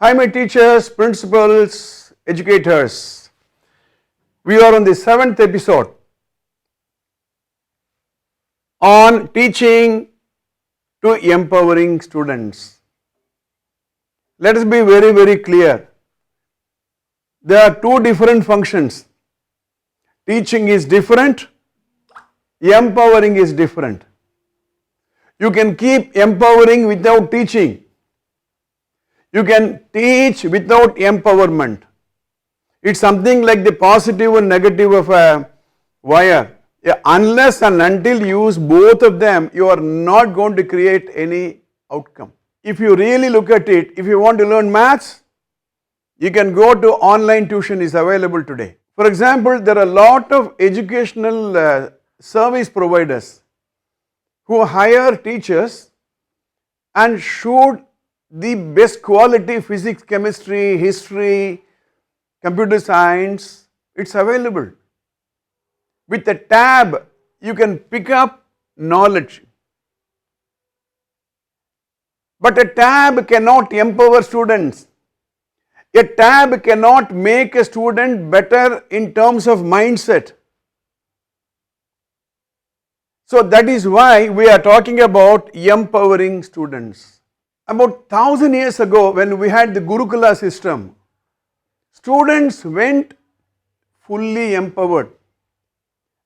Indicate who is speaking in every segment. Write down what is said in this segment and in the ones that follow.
Speaker 1: Hi my teachers, principals, educators. We are on the 7th episode on teaching to empowering students. Let us be very clear. There are two different functions. Teaching is different, empowering is different. You can keep empowering without teaching. You can teach without empowerment. It's something like the positive and negative of a wire. Unless and until you use both of them, you are not going to create any outcome. If you really look at it, if you want to learn maths, you can go to online tuition is available today. For example, there are a lot of educational service providers who hire teachers and shoot the best quality physics, chemistry, history, computer science. It's available. With a tab, you can pick up knowledge. But a tab cannot empower students. A tab cannot make a student better in terms of mindset. So that is why we are talking about empowering students. About 1000 years ago, when we had the Gurukula system, students went fully empowered.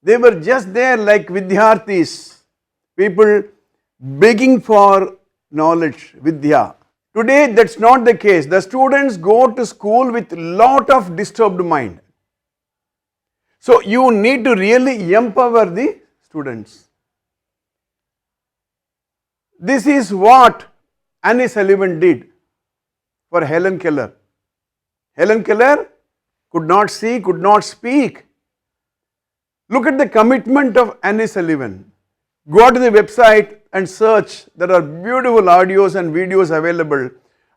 Speaker 1: They were just there like Vidyarthis, people begging for knowledge, Vidya. Today that's not the case. The students go to school with lot of disturbed mind. So you need to really empower the students. This is what Annie Sullivan did for Helen Keller. Helen Keller could not see, could not speak. Look at the commitment of Annie Sullivan. Go to the website and search. There are beautiful audios and videos available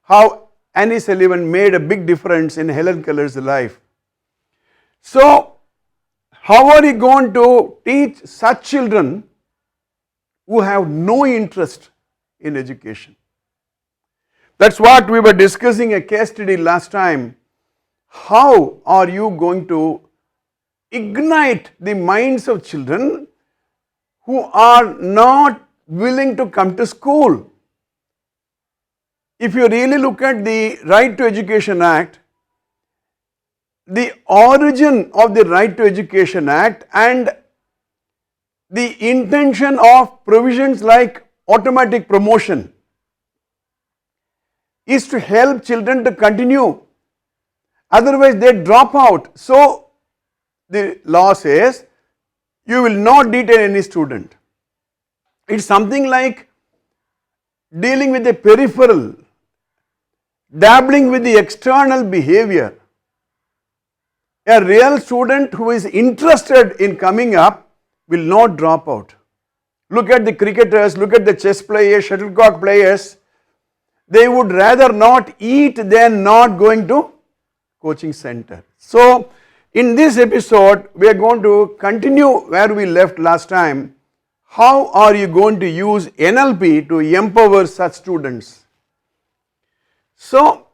Speaker 1: how Annie Sullivan made a big difference in Helen Keller's life. So, how are you going to teach such children who have no interest in education? That's what we were discussing a case study last time. How are you going to ignite the minds of children who are not willing to come to school? If you really look at the Right to Education Act, the origin of the Right to Education Act and the intention of provisions like automatic promotion is to help children to continue, otherwise they drop out. So the law says you will not detain any student. It's something like dealing with the peripheral, dabbling with the external behavior. A real student who is interested in coming up will not drop out. Look at the cricketers, look at the chess players, shuttlecock players. They would rather not eat than not going to coaching center. So in this episode, we are going to continue where we left last time. How are you going to use NLP to empower such students? So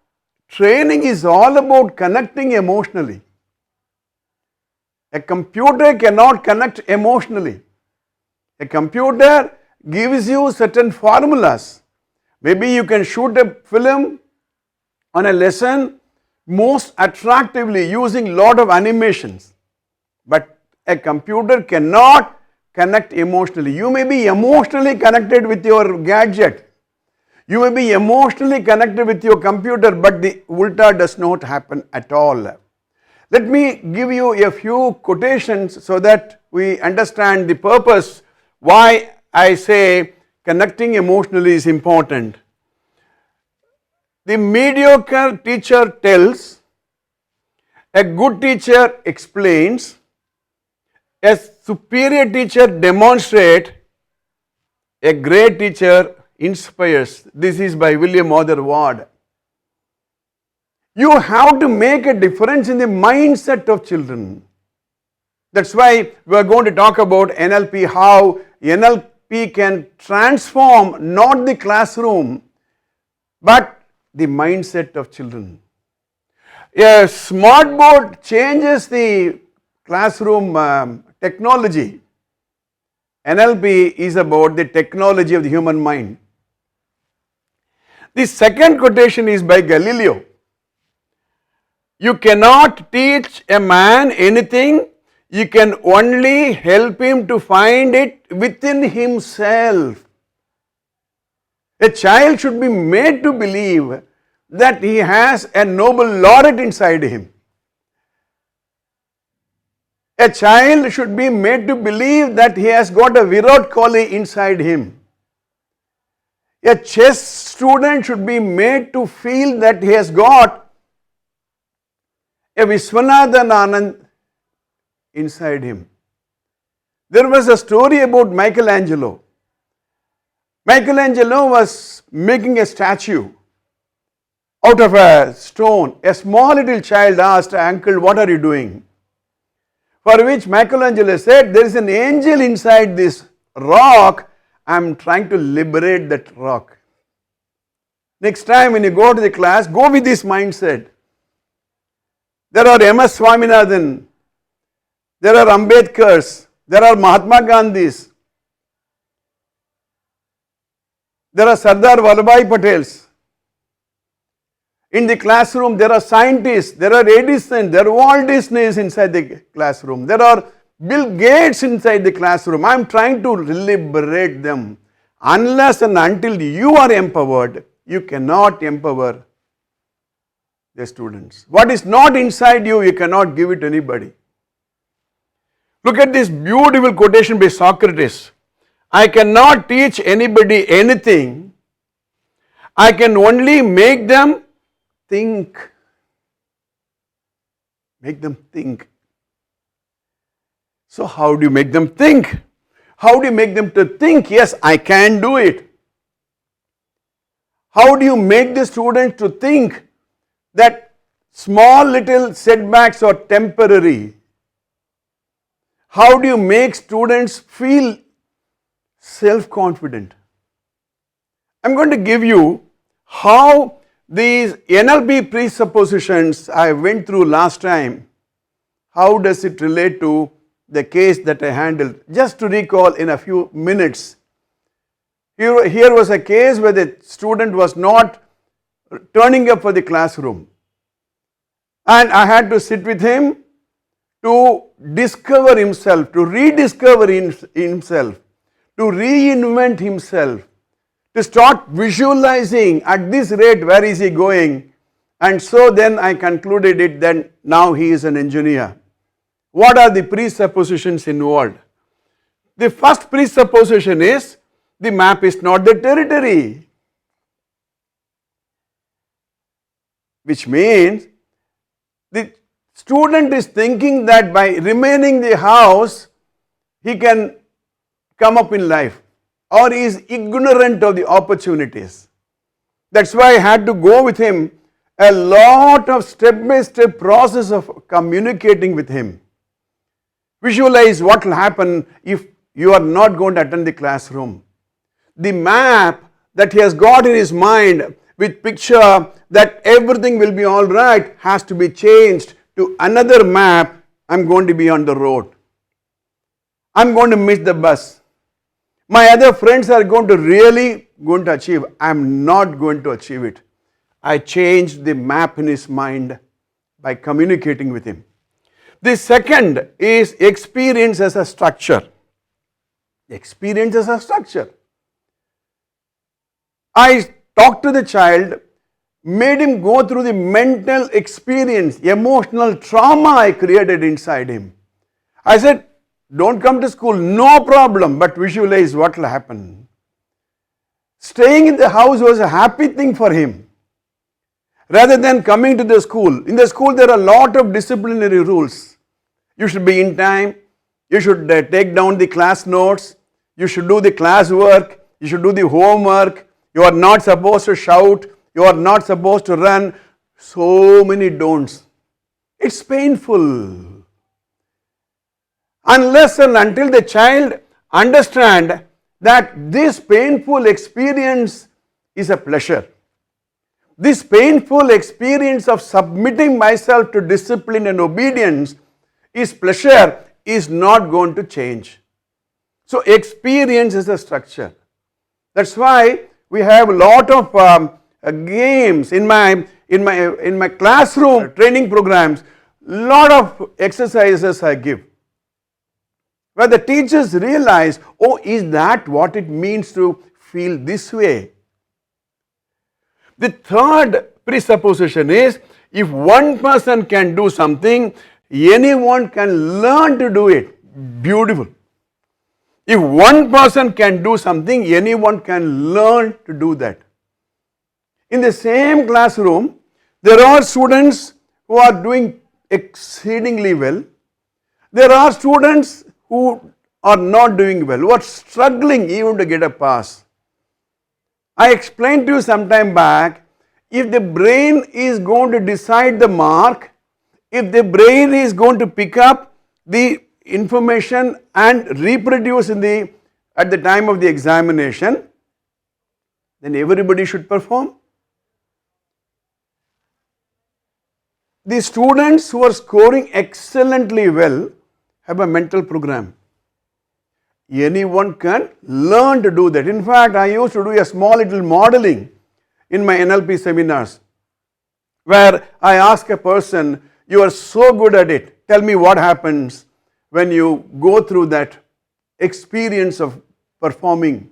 Speaker 1: training is all about connecting emotionally. A computer cannot connect emotionally. A computer gives you certain formulas. Maybe you can shoot a film on a lesson most attractively using lot of animations, but a computer cannot connect emotionally. You may be emotionally connected with your gadget, you may be emotionally connected with your computer, but the ulta does not happen at all. Let me give you a few quotations so that we understand the purpose why I say connecting emotionally is important. The mediocre teacher tells, a good teacher explains, a superior teacher demonstrates, a great teacher inspires. This is by William Arthur Ward. You have to make a difference in the mindset of children. That's why we are going to talk about NLP, how NLP can transform not the classroom but the mindset of children. A smart board changes the classroom technology. NLP is about the technology of the human mind. The second quotation is by Galileo. You cannot teach a man anything, you can only help him to find it within himself. A child should be made to believe that he has a noble laureate inside him. A child should be made to believe that he has got a Virat Kohli inside him. A chess student should be made to feel that he has got a Viswanathan Anand inside him. There was a story about Michelangelo. Michelangelo was making a statue out of a stone. A small little child asked, "Uncle, what are you doing?" For which Michelangelo said, "There is an angel inside this rock. I am trying to liberate that rock." Next time when you go to the class, go with this mindset. There are M.S. Swaminathan, there are Ambedkars, there are Mahatma Gandhis, there are Sardar Vallabhbhai Patels. In the classroom, there are scientists, there are Edison, there are Walt Disneys inside the classroom, there are Bill Gates inside the classroom. I am trying to liberate them. Unless and until you are empowered, you cannot empower the students. What is not inside you, you cannot give it to anybody. Look at this beautiful quotation by Socrates. I cannot teach anybody anything. I can only make them think. Make them think. So how do you make them think? How do you make them to think, yes, I can do it? How do you make the student to think that small little setbacks are temporary? How do you make students feel self-confident? I am going to give you how these NLP presuppositions I went through last time, how does it relate to the case that I handled. Just to recall in a few minutes, here was a case where the student was not turning up for the classroom, and I had to sit with him to discover himself, to rediscover himself, to reinvent himself, to start visualizing at this rate where is he going, and so then I concluded it that now he is an engineer. What are the presuppositions involved? The first presupposition is the map is not the territory, which means the student is thinking that by remaining the house he can come up in life, or he is ignorant of the opportunities. That's why I had to go with him a lot of step-by-step process of communicating with him. Visualize what will happen if you are not going to attend the classroom. The map that he has got in his mind with picture that everything will be all right has to be changed to another map. I'm going to be on the road. I'm going to miss the bus. My other friends are going to achieve. I'm not going to achieve it. I changed the map in his mind by communicating with him. The second is experience as a structure. Experience as a structure. I talked to the child, made him go through the mental experience, emotional trauma I created inside him. I said, don't come to school, no problem, but visualize what will happen. Staying in the house was a happy thing for him, rather than coming to the school. In the school there are a lot of disciplinary rules. You should be in time, you should take down the class notes, you should do the class work, you should do the homework, you are not supposed to shout, you are not supposed to run. So many don'ts. It's painful. Unless and until the child understand that this painful experience is a pleasure. this painful experience of submitting myself to discipline and obedience is pleasure is not going to change. So experience is a structure. That's why we have a lot of games in my classroom training programs. Lot of exercises I give, where the teachers realize, oh, is that what it means to feel this way? The third presupposition is, if one person can do something, anyone can learn to do it. Beautiful. If one person can do something, anyone can learn to do that. In the same classroom, there are students who are doing exceedingly well. There are students who are not doing well, who are struggling even to get a pass. I explained to you some time back, if the brain is going to decide the mark, if the brain is going to pick up the information and reproduce at the time of the examination, then everybody should perform. The students who are scoring excellently well have a mental program. Anyone can learn to do that. In fact, I used to do a small little modeling in my NLP seminars, where I ask a person, you are so good at it, tell me what happens when you go through that experience of performing.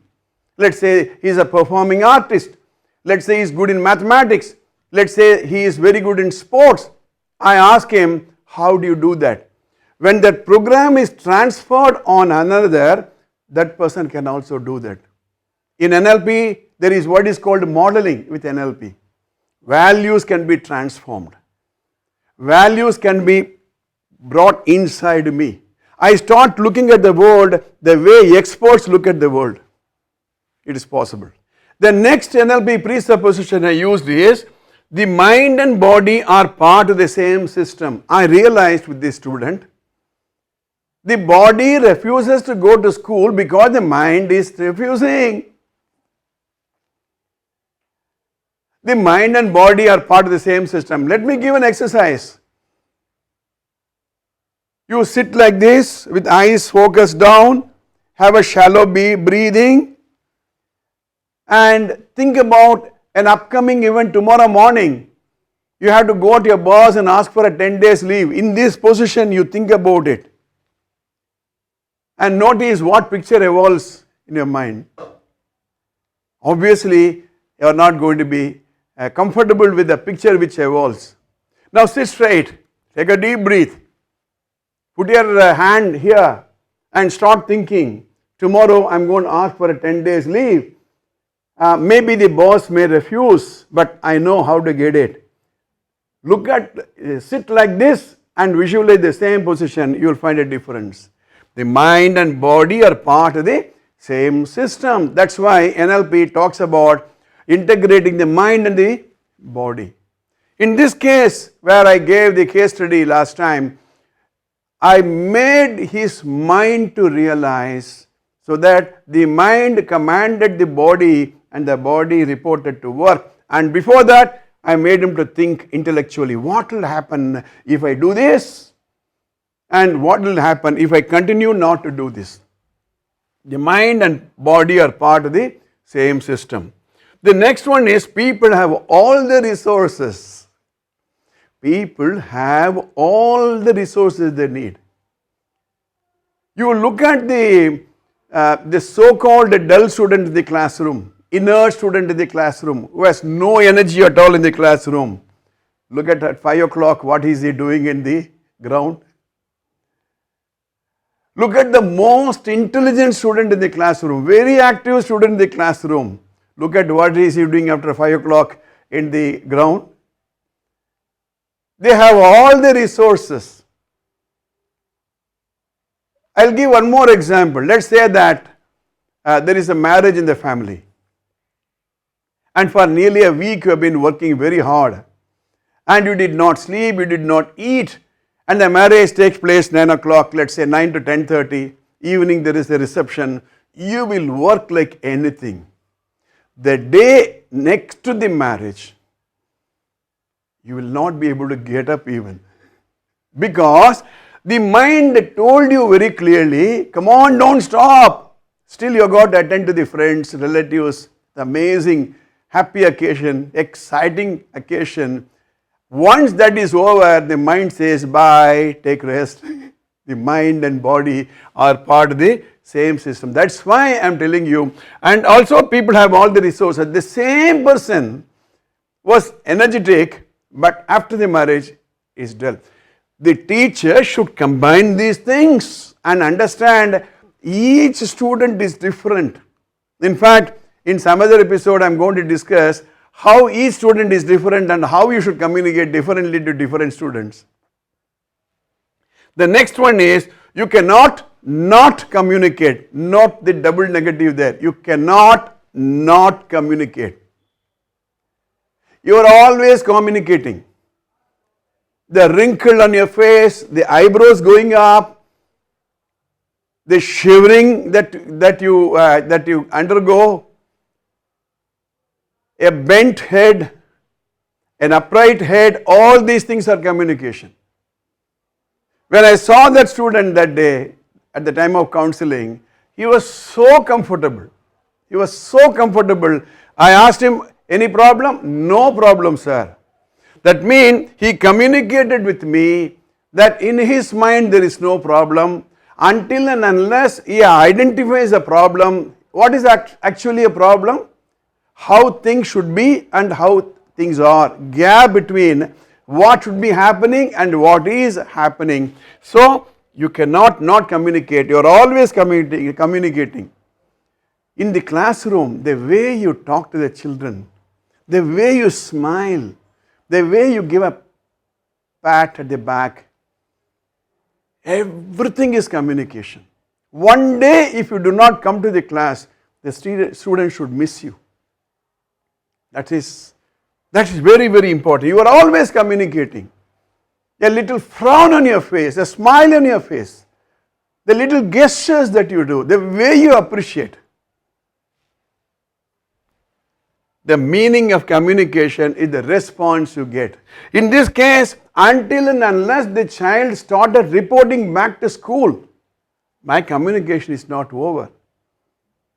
Speaker 1: Let's say he is a performing artist. Let's say he is good in mathematics. Let's say he is very good in sports. I ask him, how do you do that? When that program is transferred on another, that person can also do that. In NLP, there is what is called modeling with NLP. Values can be transformed. Values can be brought inside me. I start looking at the world the way experts look at the world. It is possible. The next NLP presupposition I used is, the mind and body are part of the same system. I realized with this student, the body refuses to go to school because the mind is refusing. The mind and body are part of the same system. Let me give an exercise. You sit like this with eyes focused down, have a shallow breathing, and think about an upcoming event tomorrow morning. You have to go to your boss and ask for a 10 days leave. In this position, you think about it. And notice what picture evolves in your mind. Obviously, you are not going to be comfortable with the picture which evolves. Now sit straight, take a deep breath, put your hand here and start thinking, tomorrow I am going to ask for a 10 days leave. Maybe the boss may refuse, but I know how to get it. Look at, sit like this and visualize the same position, you will find a difference. The mind and body are part of the same system. That's why NLP talks about integrating the mind and the body. In this case, where I gave the case study last time, I made his mind to realize, so that the mind commanded the body and the body reported to work. And before that, I made him to think intellectually, what will happen if I do this? And what will happen if I continue not to do this? The mind and body are part of the same system. The next one is, people have all the resources. People have all the resources they need. You look at the so-called dull student in the classroom, inert student in the classroom, who has no energy at all in the classroom. Look at 5 o'clock, what is he doing in the ground? Look at the most intelligent student in the classroom, very active student in the classroom. Look at what is he doing after 5 o'clock in the ground. They have all the resources. I will give one more example. Let us say that there is a marriage in the family, and for nearly a week you have been working very hard, and you did not sleep, you did not eat, and the marriage takes place 9 o'clock, let us say 9 to 10:30, evening there is a reception. You will work like anything. The day next to the marriage, you will not be able to get up even. Because the mind told you very clearly, come on, don't stop. Still you got to attend to the friends, relatives, the amazing, happy occasion, exciting occasion. Once that is over, the mind says, bye, take rest. The mind and body are part of the same system. That's why I am telling you. And also people have all the resources. The same person was energetic, but after the marriage is dull. The teacher should combine these things and understand each student is different. In fact, in some other episode I am going to discuss how each student is different and how you should communicate differently to different students. The next one is, you cannot not communicate. Note the double negative there. You cannot not communicate. You are always communicating. The wrinkle on your face, the eyebrows going up, the shivering that you undergo, a bent head, an upright head, all these things are communication. When I saw that student that day at the time of counseling, he was so comfortable. He was so comfortable. I asked him, any problem? No problem, sir. That means he communicated with me that in his mind there is no problem until and unless he identifies a problem. What is actually a problem? How things should be and how things are. Gap between what should be happening and what is happening. So you cannot not communicate. You are always communicating. In the classroom, the way you talk to the children, the way you smile, the way you give a pat at the back, everything is communication. One day if you do not come to the class, the student should miss you. That is very, very important. You are always communicating. A little frown on your face, a smile on your face, the little gestures that you do, the way you appreciate. The meaning of communication is the response you get. In this case, until and unless the child started reporting back to school, my communication is not over.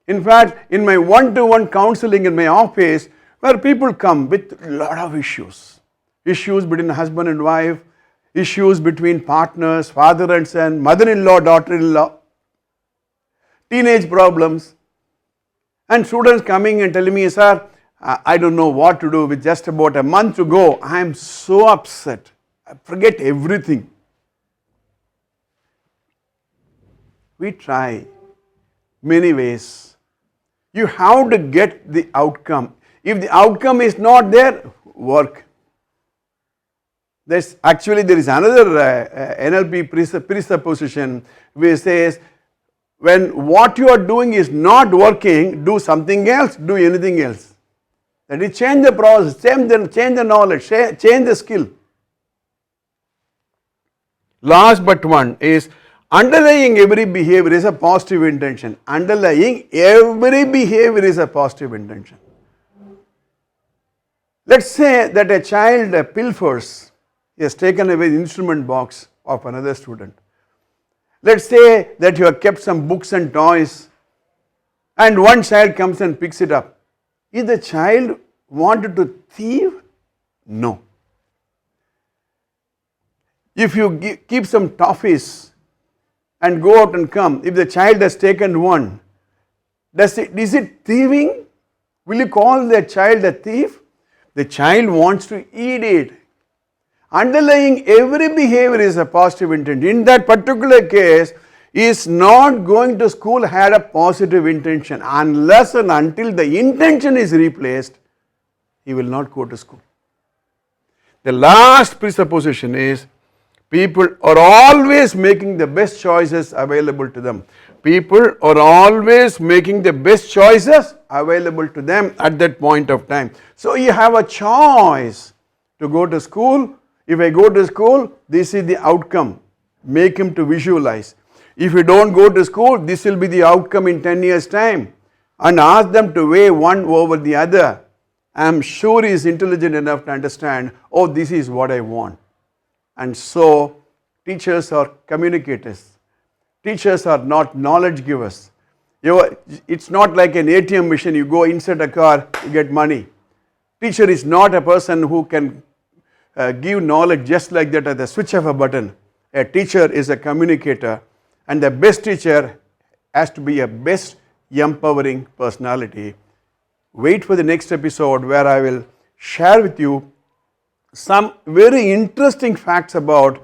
Speaker 1: In fact, in my one-to-one counseling in my office, where people come with a lot of issues between husband and wife, issues between partners, father and son, mother-in-law, daughter-in-law, teenage problems, and students coming and telling me, sir, I don't know what to do. With just about a month to go, I am so upset. I forget everything. We try many ways. You have to get the outcome. If the outcome is not there, work. There is another NLP presupposition which says, when what you are doing is not working, do something else, do anything else. That is, change the process, change the knowledge, change the skill. Last but one is, underlying every behavior is a positive intention. Underlying every behavior is a positive intention. Let's say that a child pilfers, he has taken away the instrument box of another student. Let's say that you have kept some books and toys and one child comes and picks it up. Is the child wanted to thief? No. If you keep some toffees and go out and come, if the child has taken one, is it thieving? Will you call the child a thief? The child wants to eat it. Underlying every behavior is a positive intent. In that particular case, he is not going to school had a positive intention. Unless and until the intention is replaced, he will not go to school. The last presupposition is, people are always making the best choices available to them. People are always making the best choices available to them at that point of time. So you have a choice to go to school. If I go to school, this is the outcome. Make him to visualize. If you don't go to school, this will be the outcome in 10 years' time. And ask them to weigh one over the other I am sure he is intelligent enough to understand, oh, this is what I want. And so, teachers are communicators. Teachers are not knowledge givers. It's not like an ATM machine, you go inside a car, you get money. Teacher is not a person who can give knowledge just like that at the switch of a button. A teacher is a communicator, and the best teacher has to be a best empowering personality. Wait for the next episode where I will share with you some very interesting facts about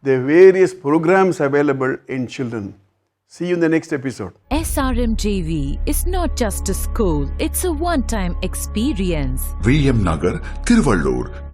Speaker 1: the various programs available in children. See you in the next episode.
Speaker 2: SRMJV is not just a school, it's a one-time experience.
Speaker 3: VM Nagar, Tiruvallur,